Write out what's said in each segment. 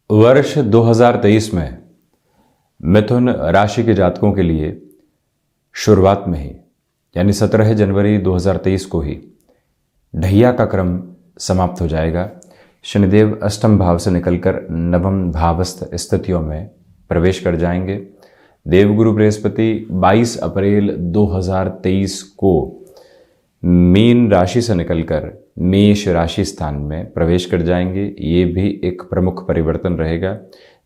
वर्ष 2023 में मिथुन राशि के जातकों के लिए शुरुआत में ही यानी 17 जनवरी 2023 को ही ढैया का क्रम समाप्त हो जाएगा। शनिदेव अष्टम भाव से निकलकर नवम भावस्थ स्थितियों में प्रवेश कर जाएंगे। देवगुरु बृहस्पति 22 अप्रैल 2023 को मीन राशि से निकलकर मेष राशि स्थान में प्रवेश कर जाएंगे। ये भी एक प्रमुख परिवर्तन रहेगा,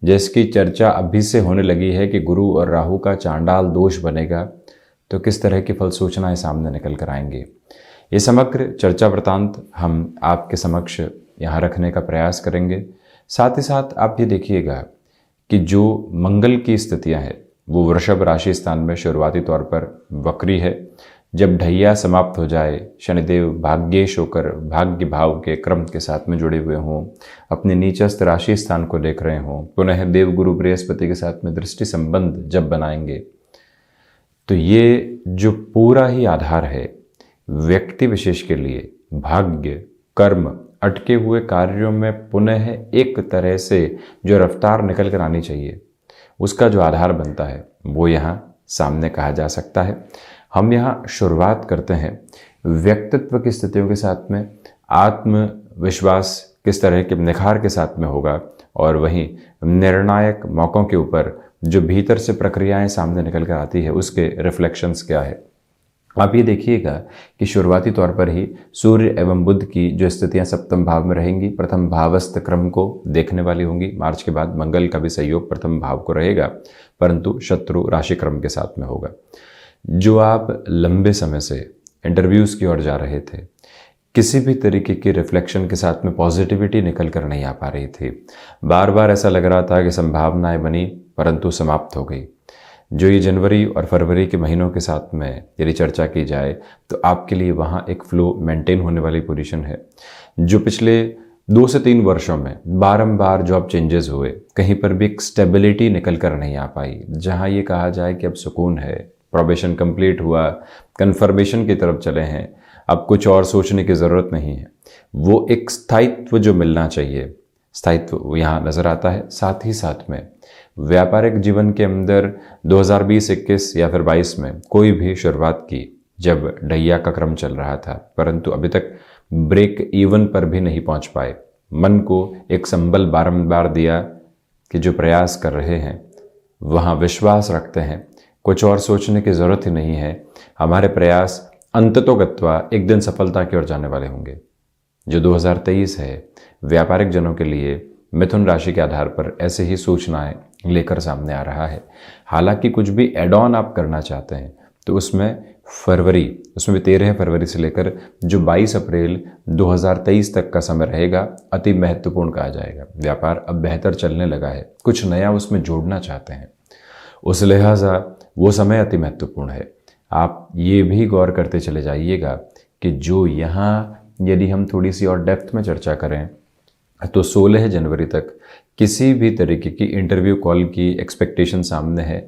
जिसकी चर्चा अभी से होने लगी है कि गुरु और राहु का चांडाल दोष बनेगा, तो किस तरह की फल सूचनाएं सामने निकल कर आएंगे। ये समग्र चर्चा वृतांत हम आपके समक्ष यहाँ रखने का प्रयास करेंगे। साथ ही साथ आप ये देखिएगा कि जो मंगल की स्थितियाँ हैं वो वृषभ राशि स्थान में शुरुआती तौर पर वक्री है। जब ढैया समाप्त हो जाए, शनिदेव भाग्येश होकर भाग्य भाव के क्रम के साथ में जुड़े हुए हों, अपने नीचस्थ राशि स्थान को देख रहे हों, पुनः देवगुरु बृहस्पति के साथ में दृष्टि संबंध जब बनाएंगे, तो ये जो पूरा ही आधार है व्यक्ति विशेष के लिए भाग्य कर्म अटके हुए कार्यों में पुनः एक तरह से जो रफ्तार निकल कर आनी चाहिए, उसका जो आधार बनता है वो यहाँ सामने कहा जा सकता है। हम यहाँ शुरुआत करते हैं व्यक्तित्व की स्थितियों के साथ में, आत्मविश्वास किस तरह के निखार के साथ में होगा, और वहीं निर्णायक मौक़ों के ऊपर जो भीतर से प्रक्रियाएं सामने निकल कर आती है उसके रिफ्लेक्शंस क्या है। आप ये देखिएगा कि शुरुआती तौर पर ही सूर्य एवं बुध की जो स्थितियां सप्तम भाव में रहेंगी, प्रथम भावस्थ क्रम को देखने वाली होंगी। मार्च के बाद मंगल का भी सहयोग प्रथम भाव को रहेगा, परंतु शत्रु राशि क्रम के साथ में होगा। जो आप लंबे समय से इंटरव्यूज़ की ओर जा रहे थे, किसी भी तरीके की रिफ्लेक्शन के साथ में पॉजिटिविटी निकल कर नहीं आ पा रही थी, बार बार ऐसा लग रहा था कि संभावनाएं बनी परंतु समाप्त हो गई। जो ये जनवरी और फरवरी के महीनों के साथ में यदि चर्चा की जाए तो आपके लिए वहाँ एक फ्लो मेंटेन होने वाली पोजीशन है। जो पिछले 2 से 3 वर्षों में बारंबार जॉब चेंजेस हुए, कहीं पर भी एक स्टेबिलिटी निकल कर नहीं आ पाई। जहाँ ये कहा जाए कि अब सुकून है, प्रोबेशन कंप्लीट हुआ, कन्फर्मेशन की तरफ चले हैं, अब कुछ और सोचने की ज़रूरत नहीं है, वो एक स्थायित्व जो मिलना चाहिए, स्थायित्व यहाँ नज़र आता है। साथ ही साथ में व्यापारिक जीवन के अंदर 2020-21 या फिर 22 में कोई भी शुरुआत की जब ढैया का क्रम चल रहा था, परंतु अभी तक ब्रेक इवन पर भी नहीं पहुंच पाए, मन को एक संबल बारंबार दिया कि जो प्रयास कर रहे हैं वहाँ विश्वास रखते हैं, कुछ और सोचने की ज़रूरत ही नहीं है, हमारे प्रयास अंततोगत्वा एक दिन सफलता की ओर जाने वाले होंगे। जो 2023 है व्यापारिक जनों के लिए मिथुन राशि के आधार पर ऐसे ही सूचनाएं लेकर सामने आ रहा है। हालांकि कुछ भी एड ऑन आप करना चाहते हैं तो उसमें भी 13 फरवरी से लेकर जो 22 अप्रैल 2023 तक का समय रहेगा अति महत्वपूर्ण कहा जाएगा। व्यापार अब बेहतर चलने लगा है, कुछ नया उसमें जोड़ना चाहते हैं, उस लिहाजा वो समय अति महत्वपूर्ण है। आप ये भी गौर करते चले जाइएगा कि जो यहाँ यदि हम थोड़ी सी और डेप्थ में चर्चा करें तो 16 जनवरी तक किसी भी तरीके की इंटरव्यू कॉल की एक्सपेक्टेशन सामने है,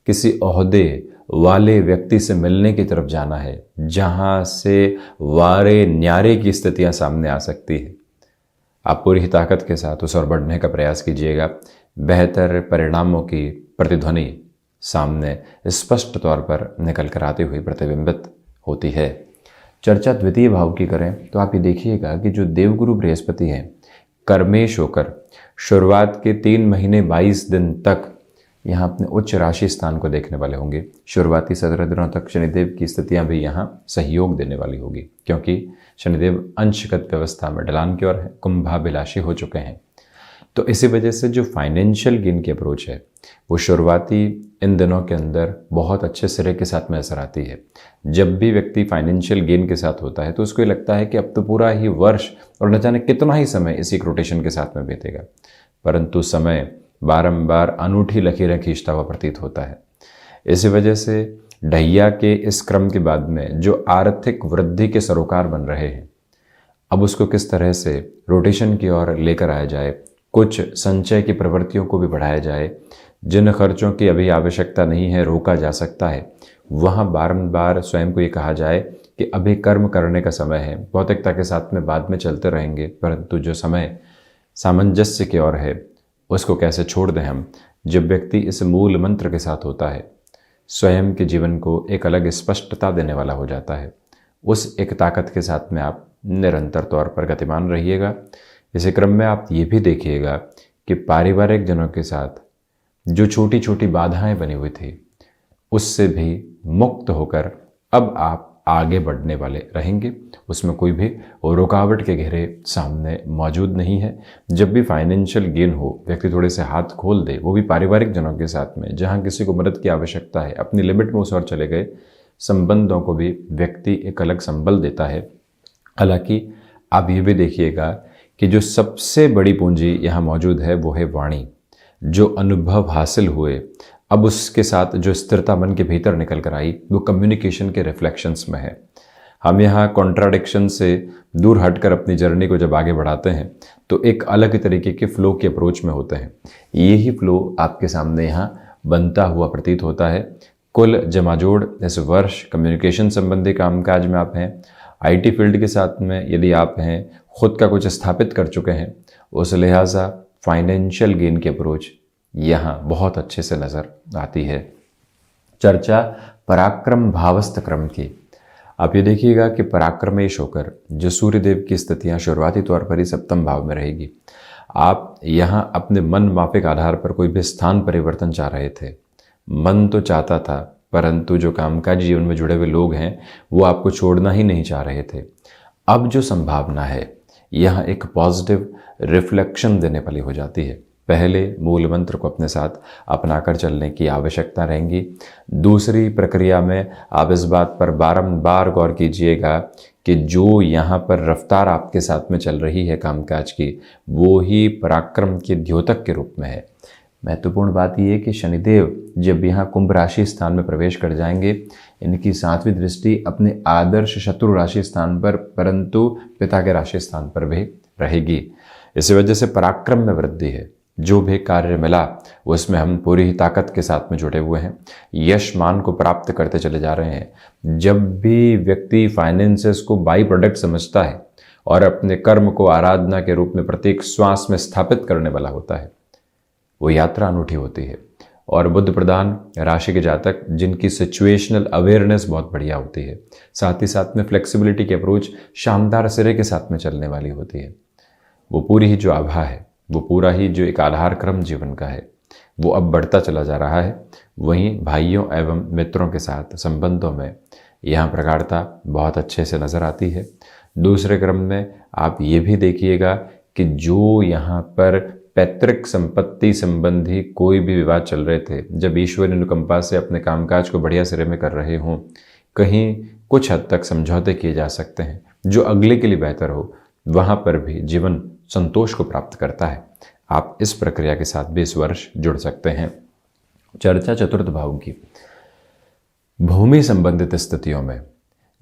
किसी ओहदे वाले व्यक्ति से मिलने की तरफ जाना है जहां से वारे न्यारे की स्थितियां सामने आ सकती है। आप पूरी ही ताकत के साथ उस ओर बढ़ने का प्रयास कीजिएगा। बेहतर परिणामों की प्रतिध्वनि सामने स्पष्ट तौर पर निकल कर आती हुई प्रतिबिंबित होती है। चर्चा द्वितीय भाव की करें तो आप ये देखिएगा कि जो देवगुरु बृहस्पति हैं कर्मेश होकर शुरुआत के 3 महीने 22 दिन तक यहाँ अपने उच्च राशि स्थान को देखने वाले होंगे। शुरुआती 17 दिनों तक शनिदेव की स्थितियाँ भी यहाँ सहयोग देने वाली होगी, क्योंकि शनिदेव अंशगत व्यवस्था में ढलान की ओर है, कुंभाभिलाषी हो चुके हैं। तो इसी वजह से जो फाइनेंशियल गेन की अप्रोच है वो शुरुआती इन दिनों के अंदर बहुत अच्छे सिरे के साथ में असर आती है। जब भी व्यक्ति फाइनेंशियल गेन के साथ होता है तो उसको ये लगता है कि अब तो पूरा ही वर्ष और न जाने कितना ही समय इसी रोटेशन के साथ में बीतेगा, परंतु समय बारंबार अनूठी लकीरें खींचता हुआ प्रतीत होता है। इसी वजह से ढैया के इस क्रम के बाद में जो आर्थिक वृद्धि के सरोकार बन रहे हैं, अब उसको किस तरह से रोटेशन की ओर लेकर आया जाए, कुछ संचय की प्रवृत्तियों को भी बढ़ाया जाए, जिन खर्चों की अभी आवश्यकता नहीं है रोका जा सकता है, वहाँ बारंबार स्वयं को ये कहा जाए कि अभी कर्म करने का समय है, भौतिकता के साथ में बाद में चलते रहेंगे, परंतु जो समय सामंजस्य की ओर है उसको कैसे छोड़ दें हम। जब व्यक्ति इस मूल मंत्र के साथ होता है, स्वयं के जीवन को एक अलग स्पष्टता देने वाला हो जाता है। उस एक ताकत के साथ में आप निरंतर तौर पर गतिमान रहिएगा। इसी क्रम में आप ये भी देखिएगा कि पारिवारिक जनों के साथ जो छोटी छोटी बाधाएं बनी हुई थी, उससे भी मुक्त होकर अब आप आगे बढ़ने वाले रहेंगे। उसमें कोई भी रुकावट के घेरे सामने मौजूद नहीं है। जब भी फाइनेंशियल गेन हो, व्यक्ति थोड़े से हाथ खोल दे, वो भी पारिवारिक जनों के साथ में, जहाँ किसी को मदद की आवश्यकता है, अपनी लिमिट में उस ओर चले गए संबंधों को भी व्यक्ति एक अलग संबल देता है। हालांकि आप ये भी देखिएगा कि जो सबसे बड़ी पूंजी यहाँ मौजूद है वो है वाणी। जो अनुभव हासिल हुए, अब उसके साथ जो स्थिरता मन के भीतर निकल कर आई, वो कम्युनिकेशन के रिफ्लेक्शंस में है। हम यहाँ कॉन्ट्राडिक्शन से दूर हटकर अपनी जर्नी को जब आगे बढ़ाते हैं तो एक अलग तरीके के फ्लो के अप्रोच में होते हैं। यही फ्लो आपके सामने यहाँ बनता हुआ प्रतीत होता है। कुल जमाजोड़ इस वर्ष कम्युनिकेशन संबंधी कामकाज में आप हैं, आईटी फील्ड के साथ में यदि आप हैं, खुद का कुछ स्थापित कर चुके हैं, उस लिहाजा फाइनेंशियल गेन की अप्रोच यहाँ बहुत अच्छे से नज़र आती है। चर्चा पराक्रम भावस्थ क्रम की। आप ये देखिएगा कि पराक्रमेश होकर जो सूर्यदेव की स्थितियाँ शुरुआती तौर पर ही सप्तम भाव में रहेगी। आप यहाँ अपने मन माफिक आधार पर कोई भी स्थान परिवर्तन चाह रहे थे, मन तो चाहता था, परंतु जो कामकाजी जीवन में जुड़े हुए लोग हैं वो आपको छोड़ना ही नहीं चाह रहे थे। अब जो संभावना है यहाँ एक पॉजिटिव रिफ्लेक्शन देने वाली हो जाती है। पहले मूल मंत्र को अपने साथ अपनाकर चलने की आवश्यकता रहेगी। दूसरी प्रक्रिया में आप इस बात पर बारंबार गौर कीजिएगा कि जो यहाँ पर रफ्तार आपके साथ में चल रही है कामकाज की, वो ही पराक्रम के द्योतक के रूप में है। महत्वपूर्ण बात यह है कि शनिदेव जब यहाँ कुंभ राशि स्थान में प्रवेश कर जाएंगे, इनकी 7वीं दृष्टि अपने आदर्श शत्रु राशि स्थान पर, परंतु पिता के राशि स्थान पर भी रहेगी। इसी वजह से पराक्रम में वृद्धि है। जो भी कार्य मिला उसमें हम पूरी ही ताकत के साथ में जुटे हुए हैं, यश मान को प्राप्त करते चले जा रहे हैं। जब भी व्यक्ति फाइनेंसेस को बाई प्रोडक्ट समझता है और अपने कर्म को आराधना के रूप में प्रत्येक श्वास में स्थापित करने वाला होता है, वो यात्रा अनूठी होती है। और बुद्ध प्रधान राशि के जातक जिनकी सिचुएशनल अवेयरनेस बहुत बढ़िया होती है, साथ ही साथ में फ्लेक्सिबिलिटी की अप्रोच शानदार सिरे के साथ में चलने वाली होती है, वो पूरी ही जो आभा है, वो पूरा ही जो एक आधार क्रम जीवन का है, वो अब बढ़ता चला जा रहा है। वहीं भाइयों एवं मित्रों के साथ संबंधों में यहाँ प्रगाढ़ता बहुत अच्छे से नज़र आती है। दूसरे क्रम में आप ये भी देखिएगा कि जो यहाँ पर पैतृक संपत्ति संबंधी कोई भी विवाद चल रहे थे, जब ईश्वरी अनुकंपा से अपने कामकाज को बढ़िया सिरे में कर रहे हों, कहीं कुछ हद तक समझौते किए जा सकते हैं जो अगले के लिए बेहतर हो, वहाँ पर भी जीवन संतोष को प्राप्त करता है। आप इस प्रक्रिया के साथ भी इस वर्ष जुड़ सकते हैं। चर्चा चतुर्थ भाव की। भूमि संबंधित स्थितियों में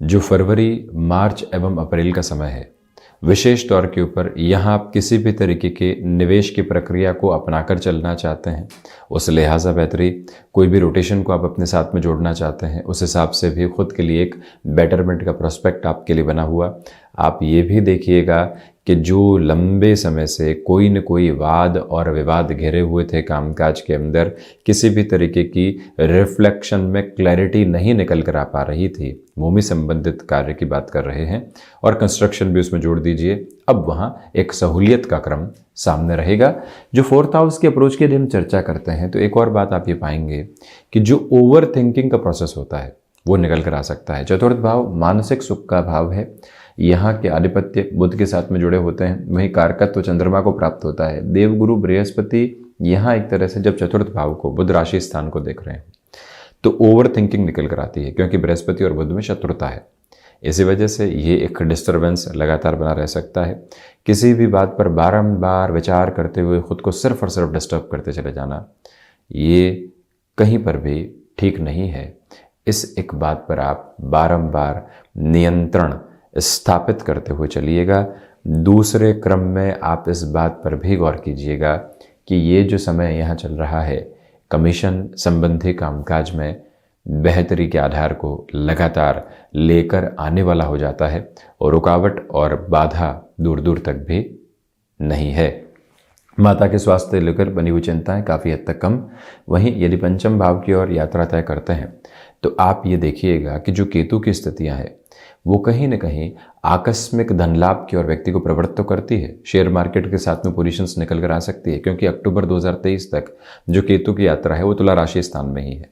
जो फरवरी, मार्च एवं अप्रैल का समय है, विशेष तौर के ऊपर यहाँ आप किसी भी तरीके के निवेश की प्रक्रिया को अपनाकर चलना चाहते हैं, उस लिहाजा बेहतरी, कोई भी रोटेशन को आप अपने साथ में जोड़ना चाहते हैं, उस हिसाब से भी खुद के लिए एक बेटरमेंट का प्रोस्पेक्ट आपके लिए बना हुआ। आप ये भी देखिएगा कि जो लंबे समय से कोई न कोई वाद और विवाद घिरे हुए थे कामकाज के अंदर, किसी भी तरीके की रिफ्लेक्शन में क्लैरिटी नहीं निकल कर आ पा रही थी, भूमि संबंधित कार्य की बात कर रहे हैं और कंस्ट्रक्शन भी उसमें जोड़ दीजिए, अब वहाँ एक सहूलियत का क्रम सामने रहेगा। जो 4th हाउस की अप्रोच की यदि हम चर्चा करते हैं तो एक और बात आप ये पाएंगे कि जो ओवर थिंकिंग का प्रोसेस होता है वो निकल कर आ सकता है। चतुर्थ भाव मानसिक सुख का भाव है, यहाँ के आधिपत्य बुध के साथ में जुड़े होते हैं, वहीं कारकत्व चंद्रमा को प्राप्त होता है। देवगुरु बृहस्पति यहाँ एक तरह से जब चतुर्थ भाव को, बुध राशि स्थान को देख रहे हैं, तो ओवर थिंकिंग निकल कर आती है, क्योंकि बृहस्पति और बुध में शत्रुता है। इसी वजह से ये एक डिस्टर्बेंस लगातार बना रह सकता है। किसी भी बात पर बारंबार विचार करते हुए खुद को सिर्फ और सिर्फ डिस्टर्ब करते चले जाना, ये कहीं पर भी ठीक नहीं है। इस एक बात पर आप बारंबार नियंत्रण स्थापित करते हुए चलिएगा। दूसरे क्रम में आप इस बात पर भी गौर कीजिएगा कि ये जो समय यहाँ चल रहा है, कमीशन संबंधी कामकाज में बेहतरी के आधार को लगातार लेकर आने वाला हो जाता है और रुकावट और बाधा दूर दूर तक भी नहीं है। माता के स्वास्थ्य लेकर बनी हुई चिंताएं काफ़ी हद तक कम। वहीं यदि पंचम भाव की ओर यात्रा तय करते हैं तो आप ये देखिएगा कि जो केतु की स्थितियां हैं वो कहीं ना कहीं आकस्मिक धन लाभ की ओर व्यक्ति को प्रवृत्त तो करती है। शेयर मार्केट के साथ में पोजीशंस निकल कर आ सकती है, क्योंकि अक्टूबर 2023 तक जो केतु की यात्रा है वो तुला राशि स्थान में ही है।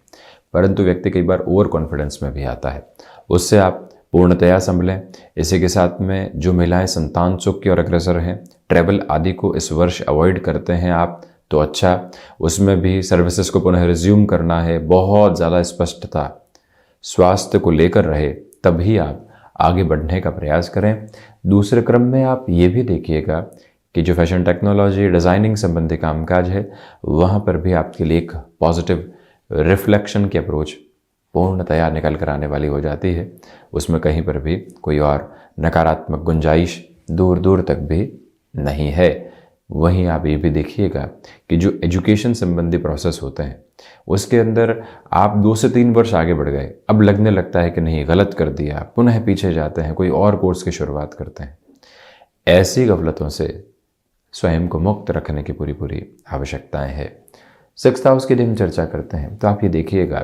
परंतु व्यक्ति कई बार ओवर कॉन्फिडेंस में भी आता है, उससे आप पूर्णतया संभलें। इसी के साथ में जो महिलाएं संतान सुख की ओर अग्रसर हैं, ट्रैवल आदि को इस वर्ष अवॉइड करते हैं आप तो अच्छा, उसमें भी सर्विसेज को पुनः रिज्यूम करना है, बहुत ज़्यादा स्पष्टता स्वास्थ्य को लेकर रहे तभी आप आगे बढ़ने का प्रयास करें। दूसरे क्रम में आप ये भी देखिएगा कि जो फैशन टेक्नोलॉजी डिज़ाइनिंग संबंधी कामकाज है वहाँ पर भी आपके लिए एक पॉजिटिव रिफ्लेक्शन की अप्रोच पूर्णतया निकल कर आने वाली हो जाती है। उसमें कहीं पर भी कोई और नकारात्मक गुंजाइश दूर दूर तक भी नहीं है। वहीं आप ये भी देखिएगा कि जो एजुकेशन संबंधी प्रोसेस होते हैं उसके अंदर आप 2 से 3 वर्ष आगे बढ़ गए, अब लगने लगता है कि नहीं गलत कर दिया, पुनः पीछे जाते हैं, कोई और कोर्स की शुरुआत करते हैं। ऐसी गफलतों से स्वयं को मुक्त रखने की पूरी पूरी आवश्यकताएं है। 6th हाउस की यदि हम चर्चा करते हैं तो आप ये देखिएगा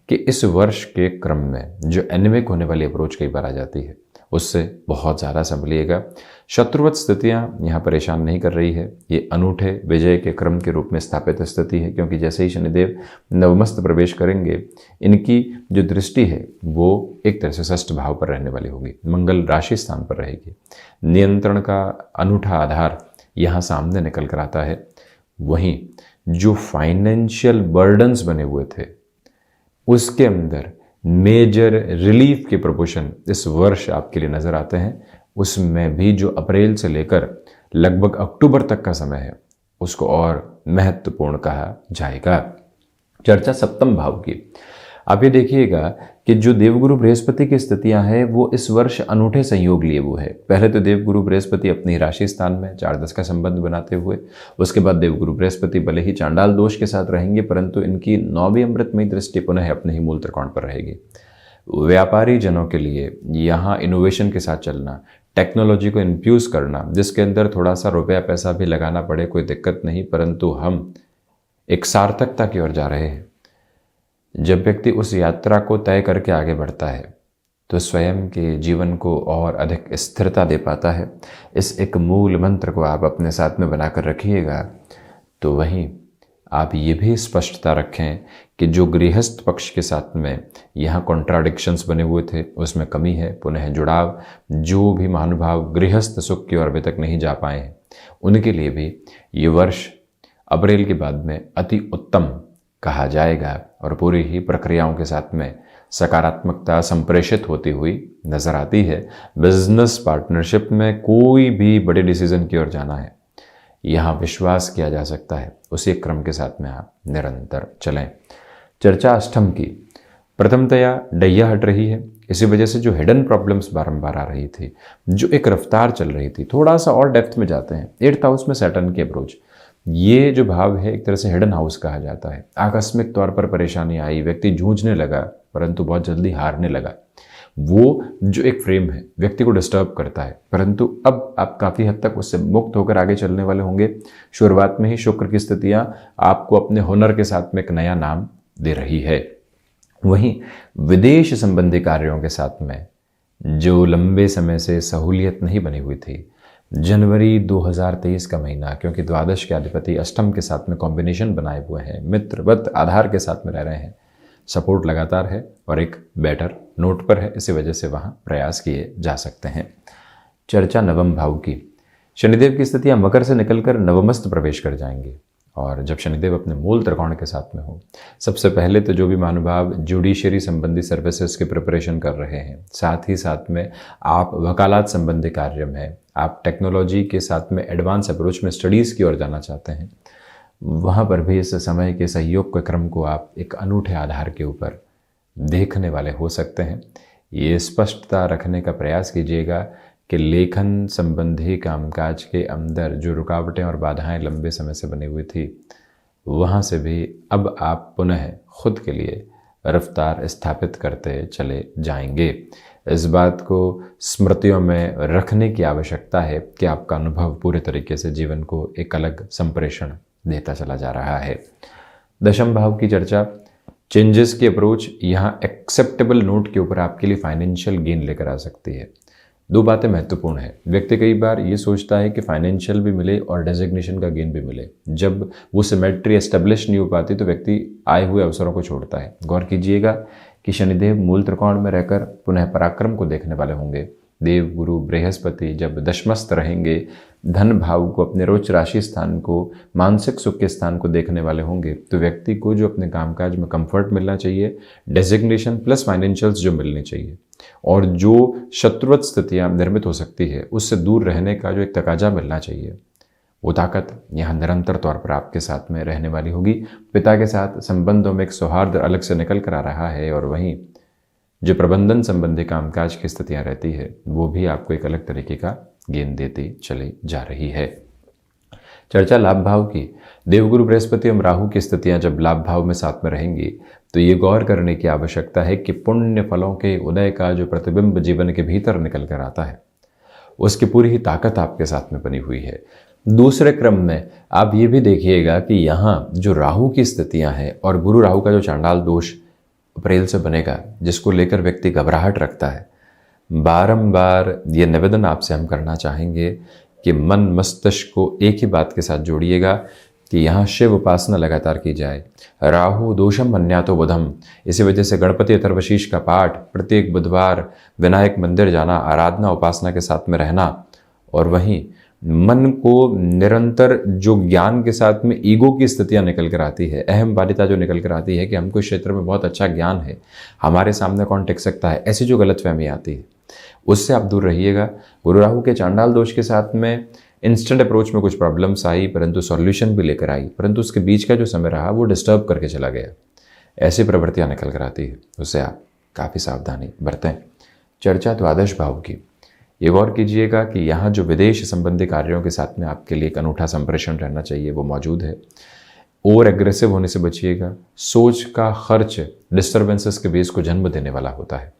कि इस वर्ष के क्रम में जो एनिमिक होने वाली अप्रोच कई बार आ जाती है उससे बहुत ज़्यादा संभलिएगा। शत्रुवत स्थितियां यहाँ परेशान नहीं कर रही है, ये अनूठे विजय के क्रम के रूप में स्थापित स्थिति है, क्योंकि जैसे ही शनिदेव नवमस्त प्रवेश करेंगे इनकी जो दृष्टि है वो एक तरह से षष्ठ भाव पर रहने वाली होगी, मंगल राशि स्थान पर रहेगी। नियंत्रण का अनूठा आधार यहाँ सामने निकल कर आता है। वहीं जो फाइनेंशियल बर्डन्स बने हुए थे उसके अंदर मेजर रिलीफ के प्रोपोर्शन इस वर्ष आपके लिए नजर आते हैं। उसमें भी जो अप्रैल से लेकर लगभग अक्टूबर तक का समय है उसको और महत्वपूर्ण कहा जाएगा। चर्चा सप्तम भाव की, आप ये देखिएगा कि जो देवगुरु बृहस्पति की स्थितियां हैं वो इस वर्ष अनूठे संयोग लिए हुए है। पहले तो देवगुरु बृहस्पति अपनी राशि स्थान में 4-10 का संबंध बनाते हुए, उसके बाद देवगुरु बृहस्पति भले ही चांडाल दोष के साथ रहेंगे परंतु इनकी 9वीं अमृतमयी दृष्टि पुनः अपने ही मूल त्रिकोण पर रहेगी। व्यापारी जनों के लिए यहाँ इनोवेशन के साथ चलना, टेक्नोलॉजी को इन्फ्यूज़ करना, जिसके अंदर थोड़ा सा रुपया पैसा भी लगाना पड़े कोई दिक्कत नहीं, परंतु हम एक सार्थकता की ओर जा रहे हैं। जब व्यक्ति उस यात्रा को तय करके आगे बढ़ता है तो स्वयं के जीवन को और अधिक स्थिरता दे पाता है। इस एक मूल मंत्र को आप अपने साथ में बनाकर रखिएगा। तो वहीं आप ये भी स्पष्टता रखें कि जो गृहस्थ पक्ष के साथ में यहाँ कॉन्ट्राडिक्शंस बने हुए थे उसमें कमी है, पुनः जुड़ाव। जो भी महानुभाव गृहस्थ सुख की ओर अभी तक नहीं जा पाए हैं उनके लिए भी ये वर्ष अप्रैल के बाद में अति उत्तम कहा जाएगा और पूरी ही प्रक्रियाओं के साथ में सकारात्मकता संप्रेषित होती हुई नजर आती है। बिजनेस पार्टनरशिप में कोई भी बड़े डिसीजन की ओर जाना है, यहाँ विश्वास किया जा सकता है, उसी क्रम के साथ में आप निरंतर चलें। चर्चा अष्टम की, प्रथमतया डैया हट रही है, इसी वजह से जो हिडन प्रॉब्लम्स बारंबार आ रही थी, जो एक रफ्तार चल रही थी, थोड़ा सा और डेप्थ में जाते हैं। 8th हाउस में सैटर्न की अप्रोच, ये जो भाव है एक तरह से हिडन हाउस कहा जाता है। आकस्मिक तौर पर परेशानी आई, व्यक्ति जूझने लगा परंतु बहुत जल्दी हारने लगा, वो जो एक फ्रेम है व्यक्ति को डिस्टर्ब करता है, परंतु अब आप काफ़ी हद तक उससे मुक्त होकर आगे चलने वाले होंगे। शुरुआत में ही शुक्र की स्थितियाँ आपको अपने हुनर के साथ में एक नया नाम दे रही है। वहीं विदेश संबंधी कार्यों के साथ में जो लंबे समय से सहूलियत नहीं बनी हुई थी, जनवरी 2023 का महीना, क्योंकि द्वादश के अधिपति अष्टम के साथ में कॉम्बिनेशन बनाए हुए हैं, मित्रवत आधार के साथ में रह रहे हैं, सपोर्ट लगातार है और एक बेटर नोट पर है, इसी वजह से वहाँ प्रयास किए जा सकते हैं। चर्चा नवम भाव की, शनिदेव की स्थितियाँ मकर से निकलकर नवमस्त प्रवेश कर जाएंगे और जब शनिदेव अपने मूल त्रिकोण के साथ में हो, सबसे पहले तो जो भी महानुभाव जुडिशरी संबंधी सर्विसेज की प्रिपरेशन कर रहे हैं, साथ ही साथ में आप वकालत संबंधी कार्य में, आप टेक्नोलॉजी के साथ में एडवांस अप्रोच में स्टडीज़ की ओर जाना चाहते हैं, वहाँ पर भी इस समय के सहयोग के क्रम को आप एक अनूठे आधार के ऊपर देखने वाले हो सकते हैं। ये स्पष्टता रखने का प्रयास कीजिएगा कि लेखन संबंधी कामकाज के अंदर जो रुकावटें और बाधाएं लंबे समय से बनी हुई थी, वहाँ से भी अब आप पुनः खुद के लिए रफ्तार स्थापित करते चले जाएंगे। इस बात को स्मृतियों में रखने की आवश्यकता है कि आपका अनुभव पूरे तरीके से जीवन को एक अलग संप्रेषण देता चला जा रहा है। दशम भाव की चर्चा, चेंजेस की अप्रोच यहाँ एक्सेप्टेबल नोट के ऊपर आपके लिए फाइनेंशियल गेन लेकर आ सकती है। दो बातें महत्वपूर्ण है। व्यक्ति कई बार ये सोचता है कि फाइनेंशियल भी मिले और डेजिग्नेशन का गेन भी मिले। जब वो सिमेट्री एस्टेब्लिश नहीं हो पाती तो व्यक्ति आए हुए अवसरों को छोड़ता है। गौर कीजिएगा कि शनिदेव मूल त्रिकोण में रहकर पुनः पराक्रम को देखने वाले होंगे। देव गुरु बृहस्पति जब दशमस्त रहेंगे, धन भाव को, अपने रोच राशि स्थान को, मानसिक सुख के स्थान को देखने वाले होंगे, तो व्यक्ति को जो अपने कामकाज में कंफर्ट मिलना चाहिए, डेजिग्नेशन प्लस फाइनेंशियल्स जो मिलने चाहिए, और जो शत्रुवत स्थितियां निर्मित हो सकती है उससे दूर रहने का जो एक तकाजा मिलना चाहिए, वो ताकत यहाँ निरंतर तौर पर आपके साथ में रहने वाली होगी। पिता के साथ संबंधों में एक सौहार्द अलग से निकल कर आ रहा है, और वहीं जो प्रबंधन संबंधी कामकाज की स्थितियां रहती है वो भी आपको एक अलग तरीके का गेन देती चली जा रही है। चर्चा लाभ भाव की, देवगुरु बृहस्पति एवं राहु की स्थितियां जब लाभ भाव में साथ में रहेंगी तो ये गौर करने की आवश्यकता है कि पुण्य फलों के उदय का जो प्रतिबिंब जीवन के भीतर निकल कर आता है उसकी पूरी ही ताकत आपके साथ में बनी हुई है। दूसरे क्रम में आप ये भी देखिएगा कि यहाँ जो राहु की स्थितियां हैं और गुरु राहु का जो चांडाल दोष अप्रैल से बनेगा, जिसको लेकर व्यक्ति घबराहट रखता है, बारंबार ये निवेदन आपसे हम करना चाहेंगे कि मन मस्तिष्क को एक ही बात के साथ जोड़िएगा कि यहाँ शिव उपासना लगातार की जाए। राहु दोषम मन्यातो बुधम, इसी वजह से गणपति अथर्वशीष का पाठ, प्रत्येक बुधवार विनायक मंदिर जाना, आराधना उपासना के साथ में रहना, और वहीं मन को निरंतर जो ज्ञान के साथ में ईगो की स्थितियां निकल कर आती है, अहम बालिता जो निकल कर आती है कि हमको इस क्षेत्र में बहुत अच्छा ज्ञान है, हमारे सामने कौन टिक सकता है, ऐसी जो गलतफहमी आती है उससे आप दूर रहिएगा। गुरु राहु के चांडाल दोष के साथ में इंस्टेंट अप्रोच में कुछ प्रॉब्लम्स आई, परंतु सॉल्यूशन भी लेकर आई, परंतु उसके बीच का जो समय रहा वो डिस्टर्ब करके चला गया। ऐसी प्रवृत्तियां निकल कर आती है, उससे आप काफ़ी सावधानी बरतें। चर्चा द्वादश भाव की, ये गौर कीजिएगा कि यहाँ जो विदेश संबंधी कार्यों के साथ में आपके लिए एक अनूठा संप्रेषण रहना चाहिए वो मौजूद है। ओवर एग्रेसिव होने से बचिएगा। सोच का खर्च डिस्टर्बेंसेस के बेस को जन्म देने वाला होता है,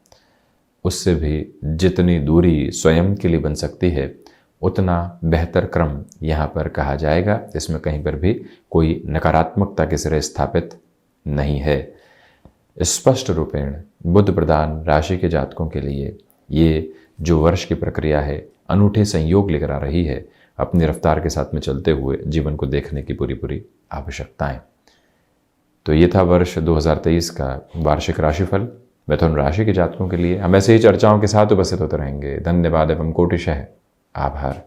उससे भी जितनी दूरी स्वयं के लिए बन सकती है उतना बेहतर क्रम यहाँ पर कहा जाएगा। इसमें कहीं पर भी कोई नकारात्मकता के सिरे स्थापित नहीं है। स्पष्ट रूपेण बुध प्रधान राशि के जातकों के लिए ये जो वर्ष की प्रक्रिया है अनूठे संयोग लेकर आ रही है। अपनी रफ्तार के साथ में चलते हुए जीवन को देखने की पूरी आवश्यकताएं। तो ये था वर्ष 2023 का वार्षिक राशिफल मिथुन राशि के जातकों के लिए। हम ऐसे ही चर्चाओं के साथ उपस्थित होते रहेंगे। धन्यवाद एवं कोटिशः आभार।